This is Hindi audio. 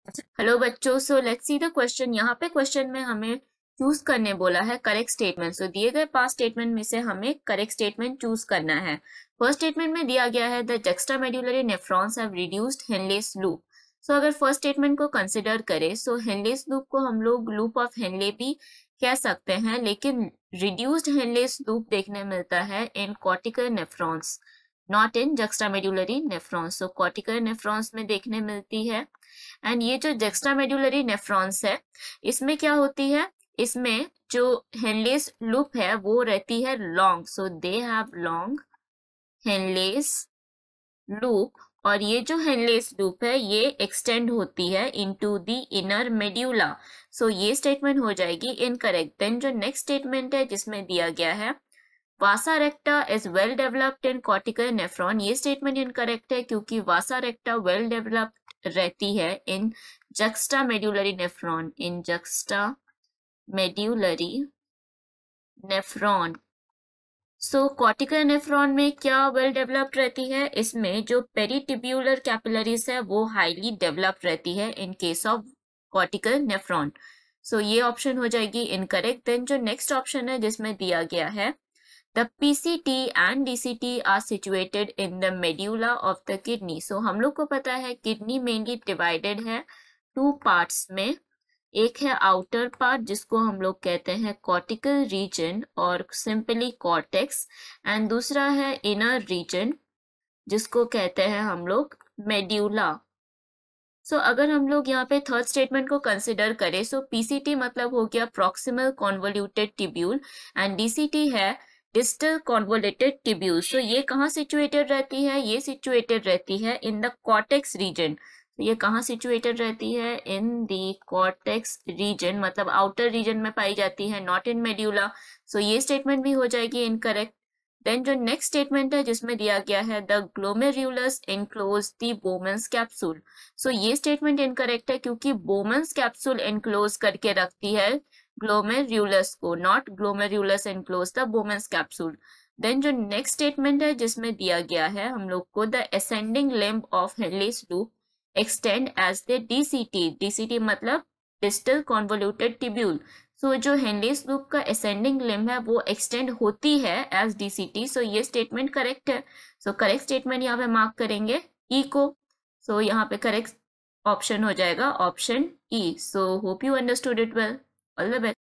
हेलो बच्चों, so let's see the question. यहाँ पे क्वेश्चन में हमें चूज करने बोला है करेक्ट स्टेटमेंट। सो दिए गए 5 स्टेटमेंट में से हमें करेक्ट स्टेटमेंट चूज करना है। फर्स्ट स्टेटमेंट में दिया गया है the juxtamedullary nephrons have reduced Henle's loop. So अगर फर्स्ट स्टेटमेंट को कंसिडर करें सो हेनलेस लूप को हम लोग लूप ऑफ हेनले भी कह सकते हैं, लेकिन रिड्यूस्ड हेनलेस लूप देखने मिलता है in cortical nephrons, not in juxtamedullary nephrons. So cortical nephrons में देखने मिलती है। एंड ये जो जुक्स्टामेडुलरी नेफ्रॉन्स है, इसमें क्या होती है, इसमें जो हेनलेस लूप है वो रहती है long. So they have long Henle's loop, और ये जो हेनलेस लूप है ये एक्सटेंड होती है into the inner medulla. So ये स्टेटमेंट हो जाएगी इनकरेक्ट। देन जो नेक्स्ट स्टेटमेंट है जिसमें दिया गया है vasa recta is well developed in cortical nephron, ये स्टेटमेंट इनकरेक्ट है क्योंकि वासा रेक्टा वेल डेवलप्ड रहती है in juxtamedullary nephron, in juxtamedullary nephron. So cortical nephron में क्या वेल डेवलप्ड रहती है, इसमें जो पेरिटिब्यूलर कैपिलरीज है वो हाईली डेवलप्ड रहती है in case of cortical nephron. So ये ऑप्शन हो जाएगी इनकरेक्ट। देन जो नेक्स्ट ऑप्शन है जिसमें दिया गया है The PCT and DCT are situated in the medulla of the kidney. So हम लोग को पता है किडनी मेनली डिवाइडेड है 2 पार्ट्स में। एक है आउटर पार्ट जिसको हम लोग कहते हैं कॉर्टिकल रीजन और सिंपली कॉर्टेक्स, एंड दूसरा है इनर रीजन जिसको कहते हैं हम लोग मेड्यूला। सो अगर हम लोग यहाँ पे थर्ड स्टेटमेंट को कंसिडर करें सो पीसीटी मतलब हो गया proximal convoluted tubule and DCT है डिस्टल कॉन्वोल्यूटेड ट्यूब्यूल। सो ये कहाँ सिचुएटेड रहती है, ये सिचुएटेड रहती है इन द कॉर्टेक्स रीजन। ये कहाँ सिचुएटेड रहती है, इन द कॉर्टेक्स रीजन, मतलब आउटर रीजन में पाई जाती है, नॉट इन मेड्यूला। सो ये स्टेटमेंट भी हो जाएगी इनकरेक्ट। देन जो नेक्स्ट स्टेटमेंट है जिसमें दिया गया है the glomerulus enclose the Bowman's capsule. So ये स्टेटमेंट इनकरेक्ट है क्योंकि बोमेंस कैप्सूल एनक्लोज करके रखती है ग्लोमेरुलस को, not glomerulus enclose the Bowman's capsule. Then जो नेक्स्ट स्टेटमेंट है जिसमें दिया गया है हम लोग को the ascending limb of Henle's loop extend as the DCT, DCT मतलब डिस्टल कॉन्वोल्यूटेड ट्यूब्यूल। सो जो हेनलेस लूप का असेंडिंग लिम्ब है वो एक्सटेंड होती है एज डीसीटी। सो ये स्टेटमेंट करेक्ट है। सो करेक्ट स्टेटमेंट यहाँ पे मार्क करेंगे ई को। सो यहाँ पे करेक्ट ऑप्शन हो जाएगा option E. So hope you understood it well. All the best.